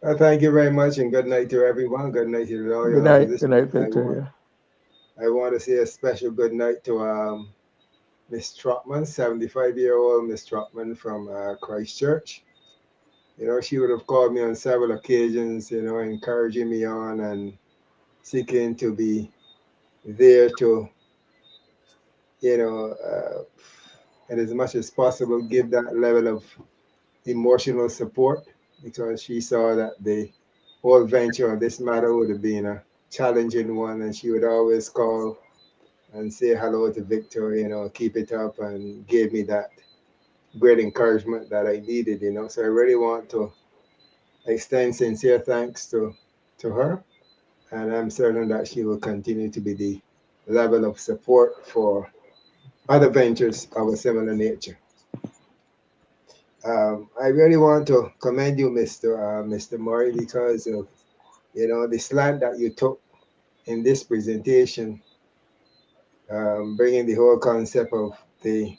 Thank you very much, and good night to everyone. Good night to all your Good listeners. night, Victor. Yeah. I want to say a special good night to Miss Trotman, 75-year-old Miss Trotman from Christchurch. She would have called me on several occasions, encouraging me on and seeking to be there to, you know, uh, and as much as possible, give that level of emotional support because she saw that the whole venture on this matter would have been a challenging one, and she would always call and say hello to Victor, keep it up, and gave me that great encouragement that I needed. So I really want to extend sincere thanks to her, and I'm certain that she will continue to be the level of support for other ventures of a similar nature. I really want to commend you, Mr. Murray, because of the slant that you took in this presentation, bringing the whole concept of the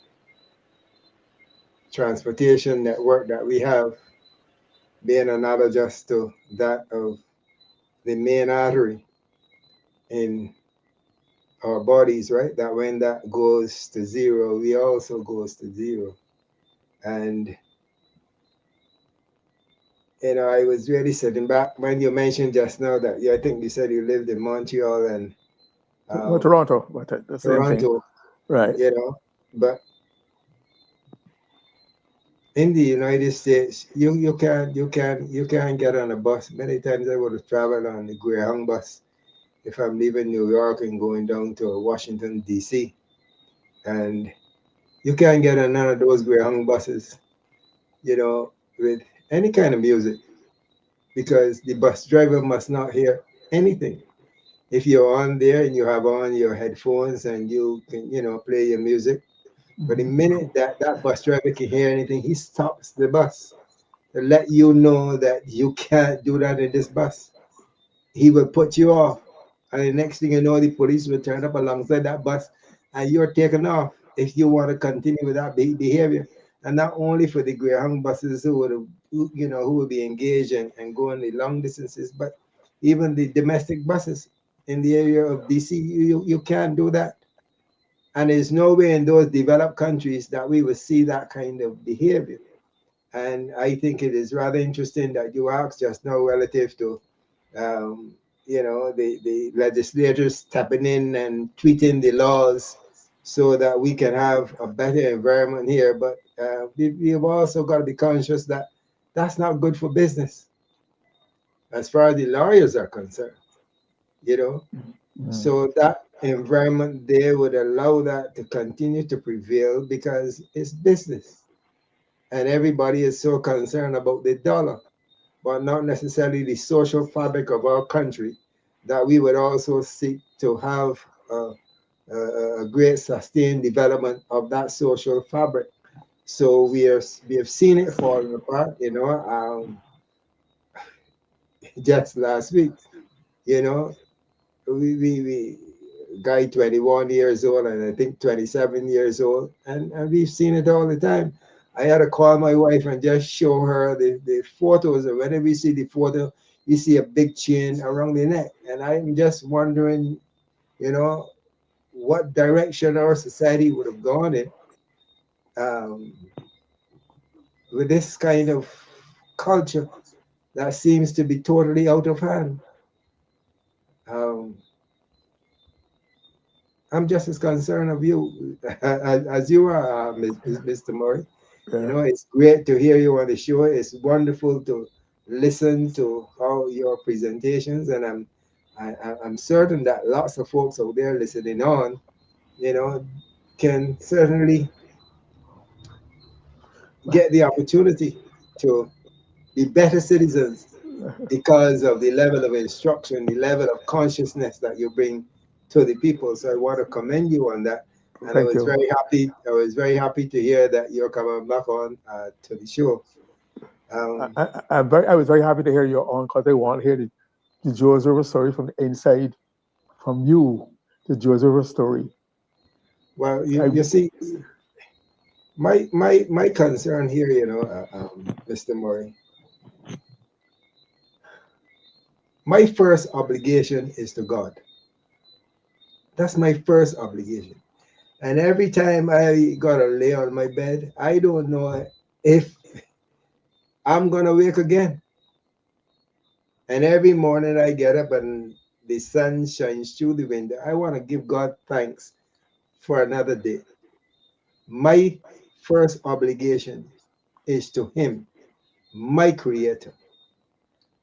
transportation network that we have being analogous to that of the main artery in our bodies, right? That when that goes to zero, we also goes to zero. And I was really sitting back when you mentioned just now that I think you said you lived in Montreal and Well, um, Toronto, but the same thing. Toronto, Right. you know. But in the United States, you can get on a bus. Many times I would have traveled on the Greyhound bus if I'm leaving New York and going down to Washington D.C. And you can't get on none of those Greyhound buses, with any kind of music because the bus driver must not hear anything. If you're on there and you have on your headphones and you can, play your music, but the Mhm. minute that that bus driver can hear anything, he stops the bus to let you know that you can't do that in this bus. He will put you off. And the next thing you know, the police will turn up alongside that bus and you're taken off if you want to continue with that behavior. And not only for the Greyhound buses who will be engaged and going the long distances, but even the domestic buses in the area of DC, you can't do that. And there's no way in those developed countries that we will see that kind of behavior. And I think it is rather interesting that you asked just now relative to um, the legislators stepping in and tweeting the laws so that we can have a better environment here. But we've also got to be conscious that that's not good for business as far as the lawyers are concerned, you know. Mhm. So that environment there would allow that to continue to prevail because it's business. And everybody is so concerned about the dollar, but not necessarily the social fabric of our country, that we would also seek to have a great sustained development of that social fabric. So we have seen it falling apart, just last week, you know, we guy 21 years old and I think 27 years old, and we've seen it all the time. I had to call my wife and just show her the photos, and whenever we see the photo, you see a big chain around the neck. And I'm just wondering, you know, what direction our society would have gone in um, with this kind of culture that seems to be totally out of hand. Um, I'm just as concerned of you as you are, Mr. Murray. Yeah. It's great to hear you on the show. It's wonderful to listen to how your presentations, and I'm certain that lots of folks out there listening on, you know, can certainly get the opportunity to be better citizens because of the level of instruction, the level of consciousness that you bring to the people. So I want to commend you on that. And I Thank was you. very happy. I was very happy to hear that you're coming back on to the show. Um, I was very happy to hear your own because I want to hear the Joe's River story from the inside, from you, the Joe's River story. well, I, you see, my concern here, Mr. Murray, My first obligation is to God. That's my first obligation. And every time I gotta lay on my bed, I don't know if I'm gonna wake again. And every morning I get up and the sun shines through the window. I want to give God thanks for another day. My first obligation is to Him, my Creator.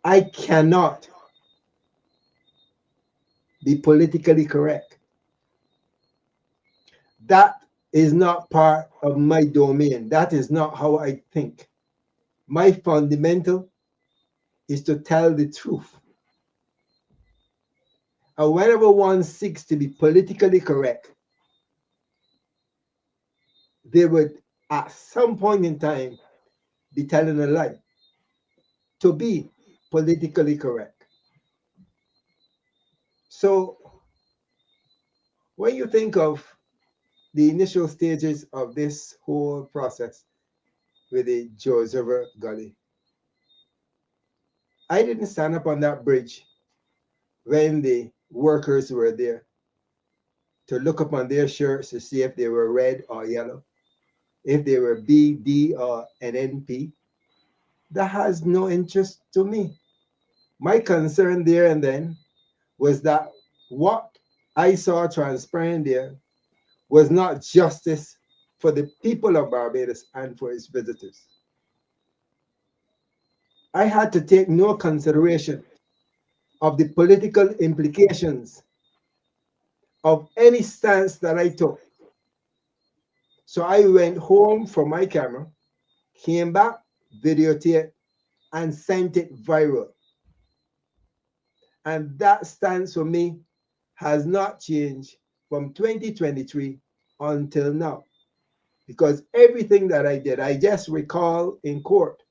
I cannot be politically correct. That is not part of my domain. That is not how I think. My fundamental is to tell the truth. And whenever one seeks to be politically correct, they would at some point in time be telling a lie to be politically correct. So when you think of the initial stages of this whole process with the George River Gully, I didn't stand up on that bridge when the workers were there to look up on their shirts to see if they were red or yellow, if they were B, D, or an NP. That has no interest to me. My concern there and then was that what I saw transpiring there was not justice for the people of Barbados and for its visitors. I had to take no consideration of the political implications of any stance that I took. So I went home from my camera, came back, videotaped, and sent it viral. And that stance for me has not changed from 2023 until now. Because everything that I did, I just recall in court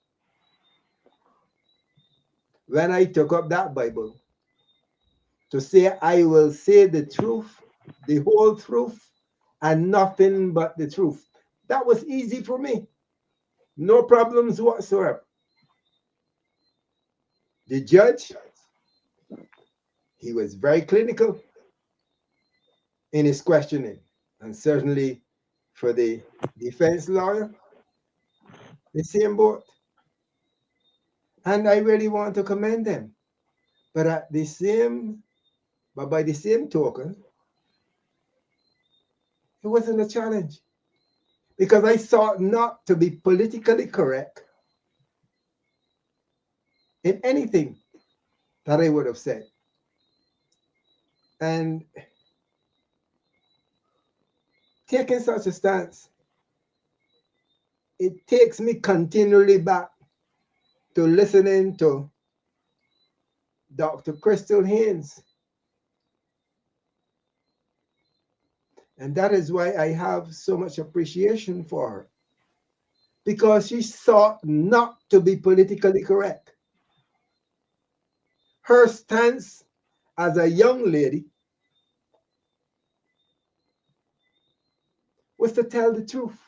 when I took up that Bible to say, I will say the truth, the whole truth, and nothing but the truth. That was easy for me. No problems whatsoever. The judge, he was very clinical in his questioning. And certainly for the defense lawyer, the same boat. And I really want to commend them. But at the same, but by the same token, it wasn't a challenge because I sought not to be politically correct in anything that I would have said. And taking such a stance, it takes me continually back to listening to Dr. Crystal Haynes. And that is why I have so much appreciation for her because she sought not to be politically correct. Her stance as a young lady was to tell the truth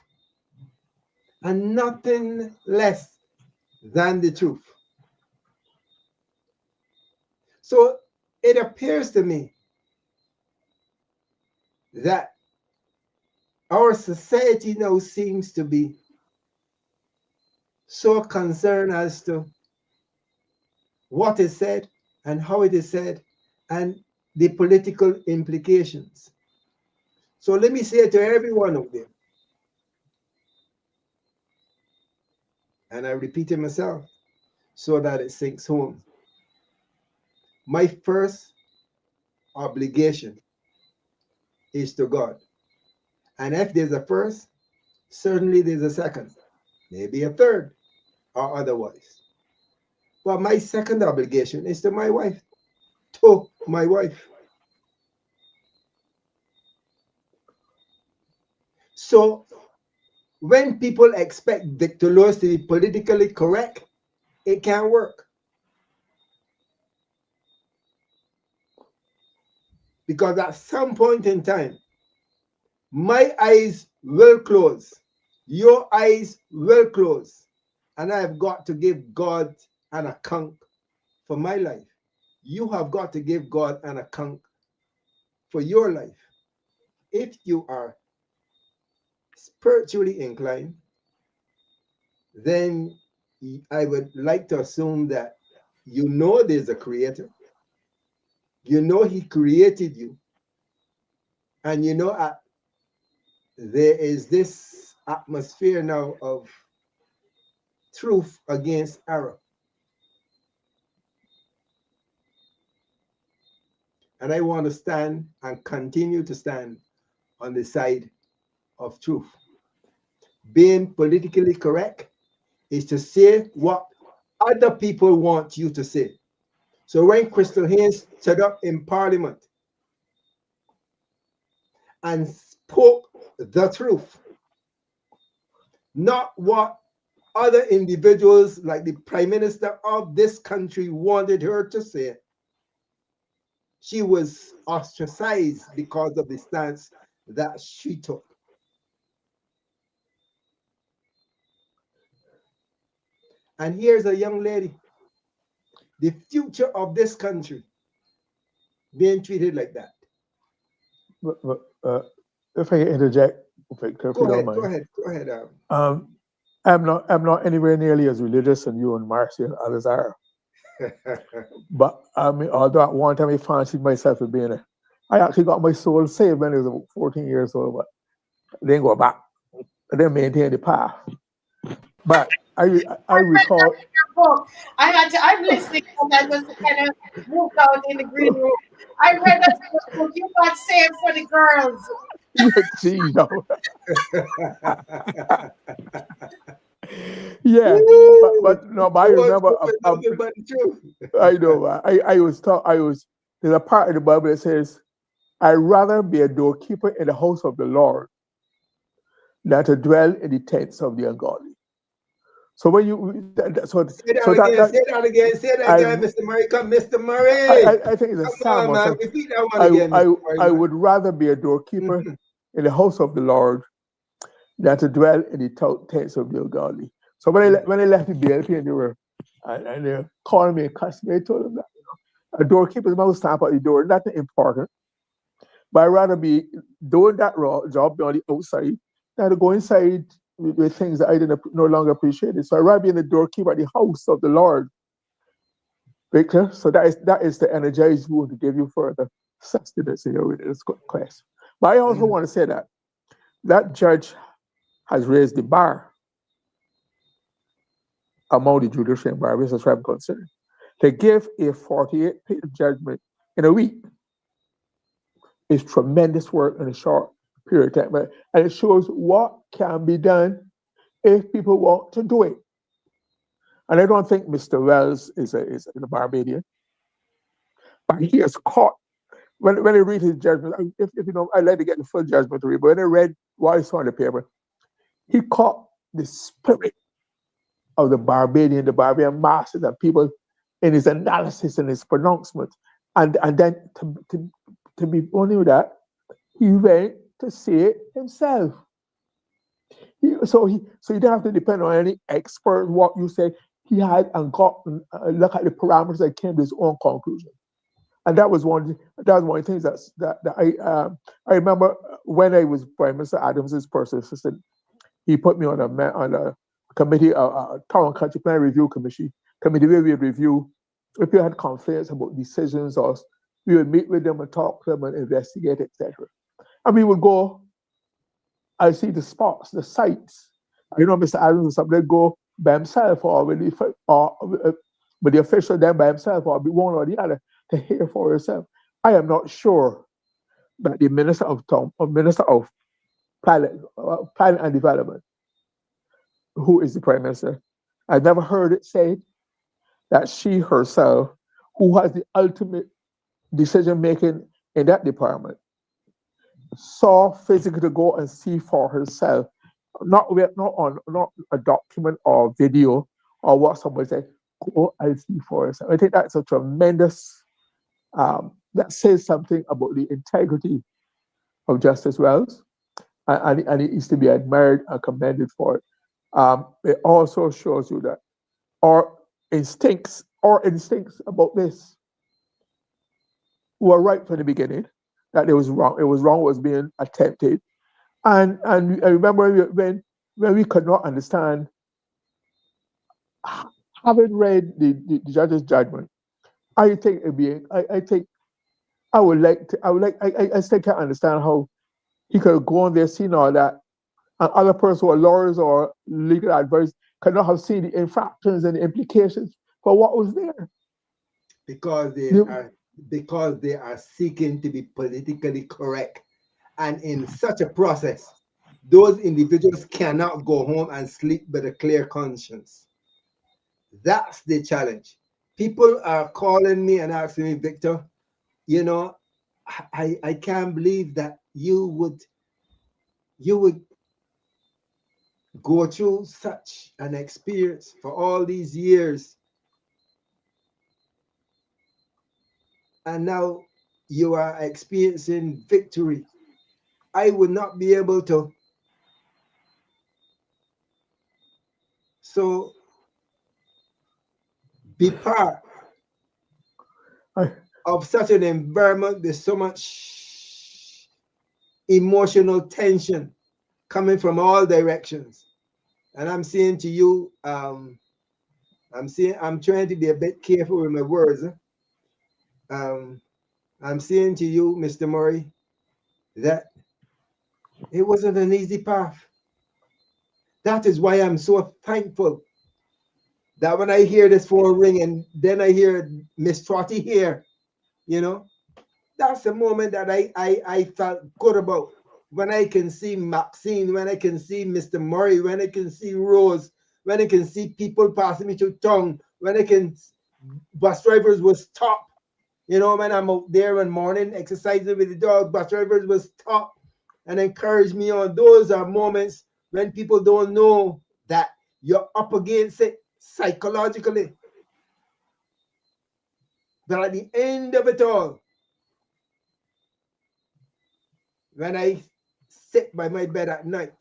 and nothing less than the truth. So it appears to me that our society now seems to be so concerned as to what is said and how it is said and the political implications. So let me say to everyone out there, and I repeat it myself so that it sinks home. My first obligation is to God. And if there's a first, certainly there's a second, maybe a third, or otherwise. But my second obligation is to my wife, to my wife. So when people expect Victor Lewis to be politically correct, it can't work because at some point in time, my eyes will close, your eyes will close, and I have got to give God an account for my life. You have got to give God an account for your life. If you are spiritually inclined, then I would like to assume that you know there's a creator, you know he created you, and you know there is this atmosphere now of truth against error. And I want to stand and continue to stand on the side of truth. Being politically correct is to say what other people want you to say. So when Crystal Haynes stood up in Parliament and spoke the truth, not what other individuals like the Prime Minister of this country wanted her to say, she was ostracized because of the stance that she took. And here's a young lady, the future of this country, being treated like that. But, if I can interject, Victor, if you Go don't ahead, go mind. ahead, go ahead. Um, I'm not anywhere nearly as religious as you and Marcia and others are. But I mean, although at one time I fancied myself as being I actually got my soul saved when I was about 14 years old, but I didn't go back. I didn't maintain the path. But I I read that recall. in your book. I'm listening because I was kind of moved out in the green room. I read that in your book. You got saved for the girls. Gee, no. Yeah, Woo! but no, but I It was remember. nothing but the truth. I know. I was taught. I was. There's a part of the Bible that says, "I'd rather be a doorkeeper in the house of the Lord than to dwell in the tents of the ungodly." So when you so that Say that again, say that I again, Mr. Murray. Come, Mr. Murray. I think it's a Come on, psalm or man. something. Repeat that one again, Mr. Murray, I man. would rather be a doorkeeper Mhm. in the house of the Lord than to dwell in the tents of the ungodly. So when I left the BLP and they called me and cussed me, I told them that a doorkeeper is must stamp at the door, nothing important. But I'd rather be doing that job on the outside than to go inside with things that I didn't no longer appreciate. So I'd rather be in the doorkeeper at the house of the Lord, Victor. So that is the energize you to give you further sustenance in your this quest. But I also Mhm. want to say that judge has raised the bar among the judicial environment as far as I'm concerned. To give a 48-page judgment in a week is tremendous work in a short period of time. And it shows what can be done if people want to do it. And I don't think Mr. Wells is a Barbadian, but he has caught. When I read his judgment, if you know, I like to get the full judgment to read, but when I read what I saw in the paper, he caught the spirit of the Barbadian masters and people in his analysis and his pronouncement. And then to be only with that, he went to see it himself. So you don't have to depend on any expert what you say. He had and got look at the parameters and came to his own conclusion. And that was one of the things that I remember when I was Prime Minister Adams's personal assistant. He put me on a committee, a town country plan review committee where we would review if you had complaints about decisions, or we would meet with them and talk to them and investigate, etc. And we would go. I see the spots, the sites. I know Mr. Adams or something, they go by himself or with the official then by himself or one or the other to hear for yourself. I am not sure that the Minister of Planning and Development, who is the Prime Minister, I've never heard it said that she herself, who has the ultimate decision making in that department, saw physically to go and see for herself, not a document or video or what somebody said, go and see for herself. I think that's a tremendous that says something about the integrity of Justice Wells, and it is to be admired and commended for it. It also shows you that our instincts about this were right from the beginning that it was wrong. It was wrong. What was being attempted, and I remember when we could not understand, having read the judge's judgment. I think it being I think I would like to I would like I still can't understand how he could have gone there, seen all that, and other persons or lawyers or legal advice could not have seen the infractions and the implications for what was there. because they The- are because they are seeking to be politically correct. And in such a process, those individuals cannot go home and sleep with a clear conscience. That's the challenge. People are calling me and asking me, Victor, you know, I can't believe that you would go through such an experience for all these years, and now you are experiencing victory. I would not be able to. So be part I, of such an environment with so much emotional tension coming from all directions. And I'm saying to you, I'm trying to be a bit careful with my words. Um, I'm saying to you, Mr. Murray, that it wasn't an easy path. That is why I'm so thankful that when I hear this phone ring and then I hear Miss Trotty here, you know, that's the moment that I felt good about. When I can see Maxine, when I can see Mr. Murray, when I can see Rose, when I can see people passing me through tongue, when I can bus drivers will stop. You know, when I'm out there in morning exercising with the dog, bus drivers will stop and encourage me on. Those are moments when people don't know that you're up against it psychologically. But at the end of it all, when I sit by my bed at night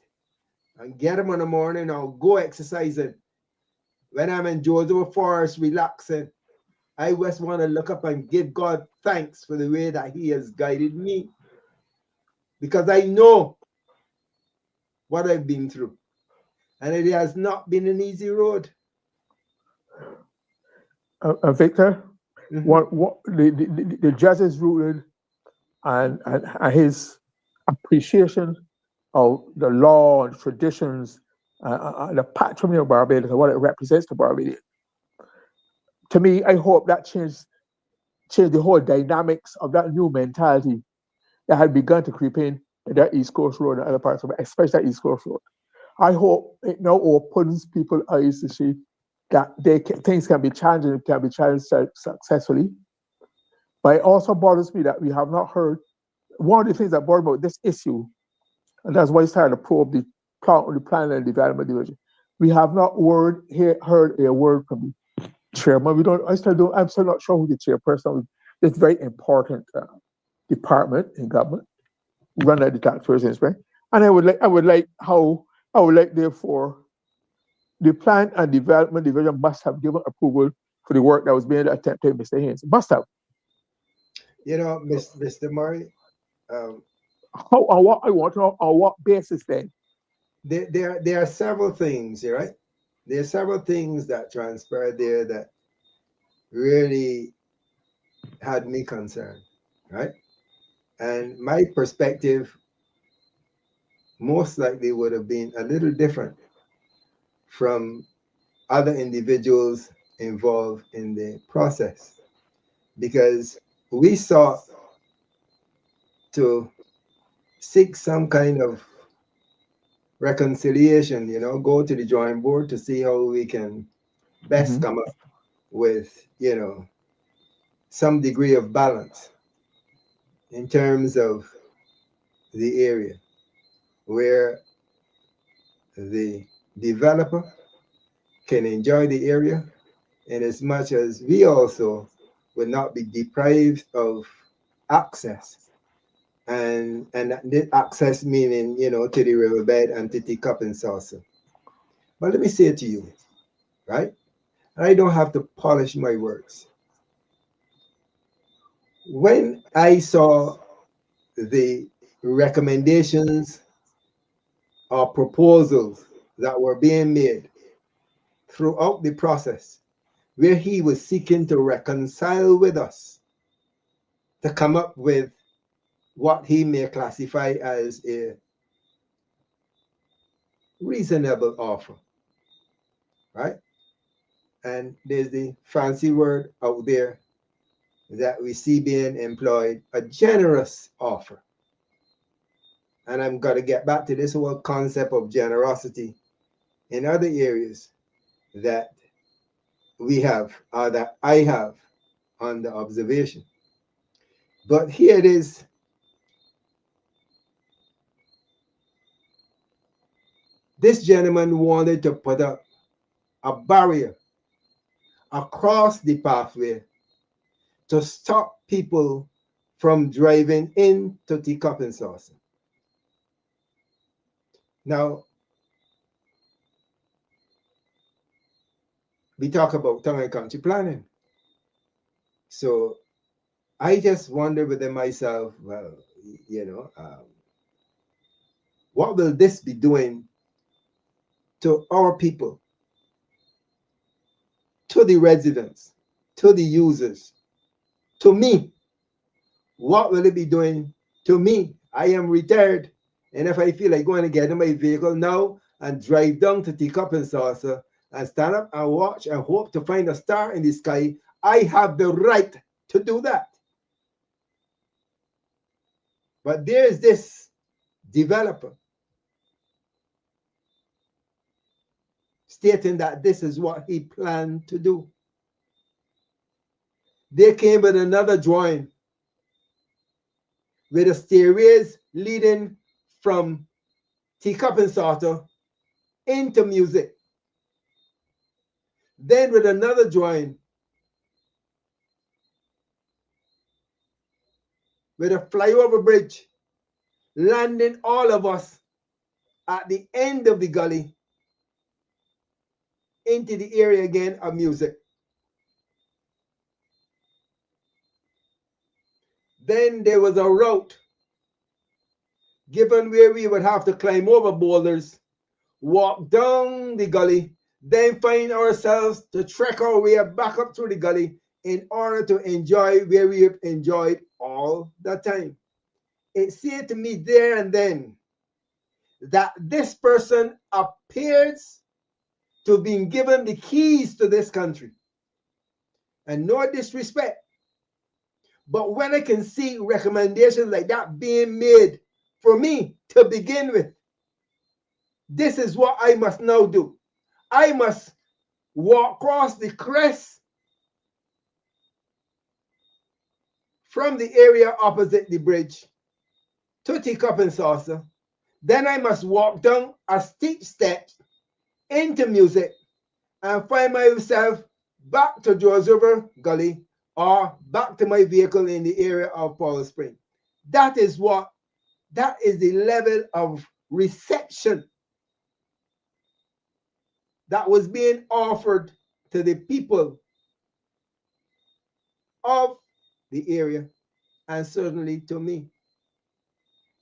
and get up in the morning or go exercising, when I'm in Joseph Forest relaxing, I just want to look up and give God thanks for the way that He has guided me because I know what I've been through. And it has not been an easy road. Victor, Mhm. what the judge's ruling and his appreciation of the law and traditions, the patrimony of Barbados and what it represents to Barbados. To me, I hope that changed the whole dynamics of that new mentality that had begun to creep in that East Coast Road and other parts of it, especially that East Coast Road. I hope it now opens people's eyes to see that things can be challenged and can be challenged successfully. But it also bothers me that we have not heard one of the things that bothers me about this issue, and that's why I started to probe the Planning and Development Division. We have not heard a word from the chairman. We don't. I still don't. I'm still not sure who the chairperson of this very important department in government, run at the taxpayers' expense. And I would like, therefore, the Plan and Development Division must have given approval for the work that was being attempted, Mr. Haynes. Must have. You know, Mr. Murray, um, How on what I want to know on what basis then? there are several things, right? There are several things that transpired there that really had me concerned, right? And my perspective most likely would have been a little different from other individuals involved in the process because we sought to seek some kind of reconciliation, go to the drawing board to see how we can best Mm-hmm. come up with, some degree of balance in terms of the area where the developer can enjoy the area in as much as we also will not be deprived of access. And this access meaning, to the riverbed and to the cup and saucer. But let me say it to you, right? I don't have to polish my words. When I saw the recommendations or proposals that were being made throughout the process, where he was seeking to reconcile with us to come up with what he may classify as a reasonable offer, right? And there's the fancy word out there that we see being employed, a generous offer. And I'm going to get back to this whole concept of generosity in other areas that we have, or that I have under observation. But here it is. This gentleman wanted to put up a barrier across the pathway to stop people from driving into Teacup and Saucer. Now, we talk about town and country planning. So I just wonder within myself, well, you know, what will this be doing to our people, to the residents, to the users, to me? What will it be doing to me? I am retired. And if I feel like going to get in my vehicle now and drive down to Teacup and Saucer and stand up and watch and hope to find a star in the sky, I have the right to do that. But there's this developer stating that this is what he planned to do. They came with another drawing with the stairways leading from Teacup and Saucer into music. Then with another drawing with a flyover bridge landing all of us at the end of the gully into the area again of music. Then there was a route given where we would have to climb over boulders, walk down the gully, then find ourselves to trek our way back up through the gully in order to enjoy where we have enjoyed all the time. It said to me there and then that this person appears to have been given the keys to this country. And no disrespect, but when I can see recommendations like that being made for me to begin with, this is what I must now do. I must walk across the crest from the area opposite the bridge to Teacup and Saucer. Then I must walk down a steep steps into music and find myself back to George River Gully or back to my vehicle in the area of Powell Spring. That is the level of reception that was being offered to the people of the area and certainly to me.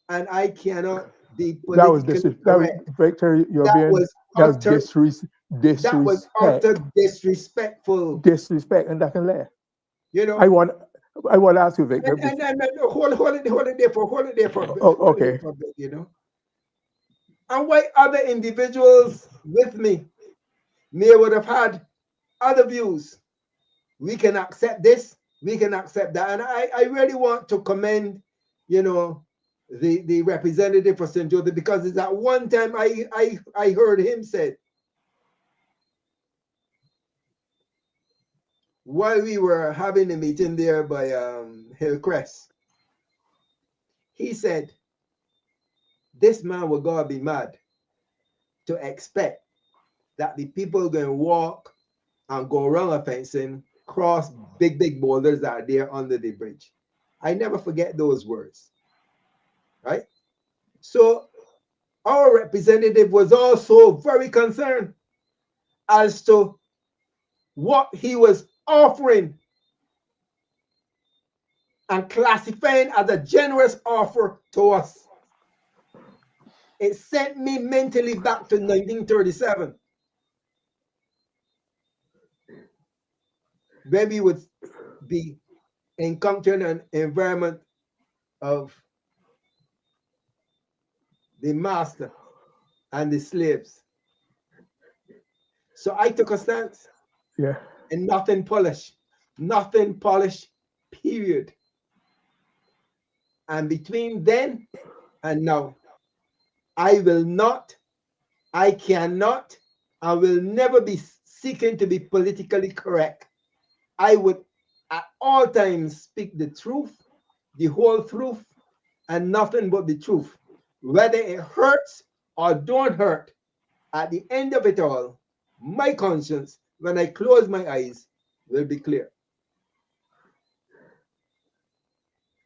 And I cannot be That was politically correct. Victor. You're That being was that's utter that was disrespect, utter disrespectful. disrespect, and I can laugh. You I know, want I want to ask you, Victor. and hold it there for a bit, Oh, hold it there okay. for a bit, you know. And why other individuals with me may would have had other views. We can accept this, we can accept that. And I really want to commend, you know, the representative for St. Joseph, because it's at one time I heard him say, while we were having a meeting there by Hillcrest, he said, this man will God be mad to expect that the people going to walk and go around a fencing, cross big boulders that are there under the bridge. I never forget those words, right? So our representative was also very concerned as to what he was offering and classifying as a generous offer to us. It sent me mentally back to 1937, when we would be encountering an environment of the master and the slaves. So I took a stance, Yeah. and nothing polished, period. And between then and now, I will not, I cannot, I will never be seeking to be politically correct. I would at all times speak the truth, the whole truth, and nothing but the truth. Whether it hurts or don't hurt, at the end of it all, my conscience, when I close my eyes, will be clear.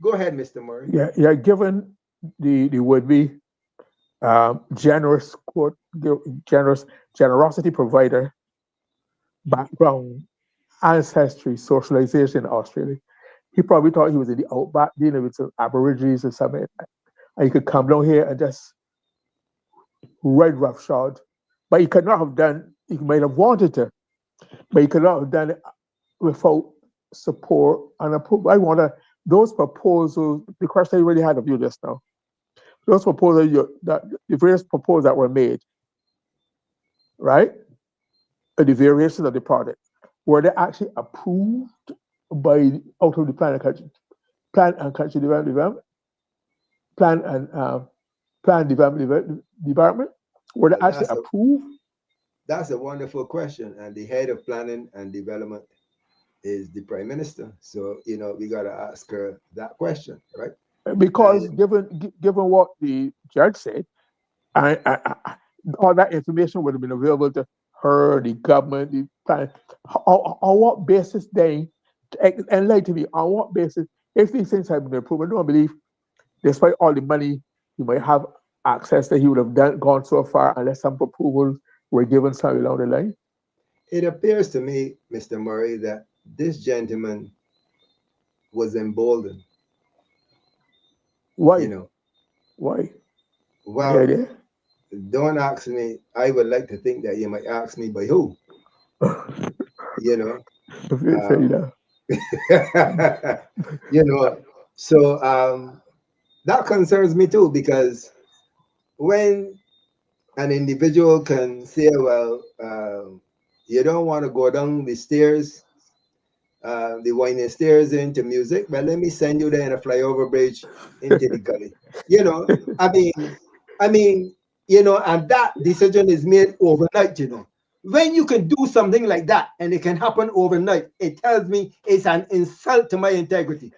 Go ahead, Mr. Murray. Yeah. Yeah. Given the would be generous quote generous generosity provider background, ancestry, socialization in Australia, he probably thought he was in the outback dealing with some aborigines or something, and he could come down here and just ride roughshod. But he could not have done. He might have wanted to, but he could not have done it without support and approval. I wonder those proposals. The question I really had of you just now. Those proposals, that the various proposals that were made, right? The variations of the product, were they actually approved by out of the plan and country development, plan and plan development? Were they Well, actually approved? that's a wonderful question. And the head of planning and development is the prime minister. So, we got to ask her that question, right? Because And given what the judge said, all that information would have been available to her, the government, the plan. On what basis they, enlighten me, on what basis, if these things have been approved, I don't believe, despite all the money he might have access, that he would have gone so far unless some approvals were given somewhere along the line. it appears to me, Mr. Murray, that this gentleman was emboldened, you Why? know. Why? Any Well, idea? don't ask me. I would like to think that you might ask me by who, you know. Fair Um, enough. you know, so that concerns me too, because when an individual can say, well, you don't want to go down the stairs, the winding stairs into music, but let me send you there in a flyover bridge into the gully. You know, I mean, I mean, and that decision is made overnight. When you can do something like that and it can happen overnight, it tells me it's an insult to my integrity.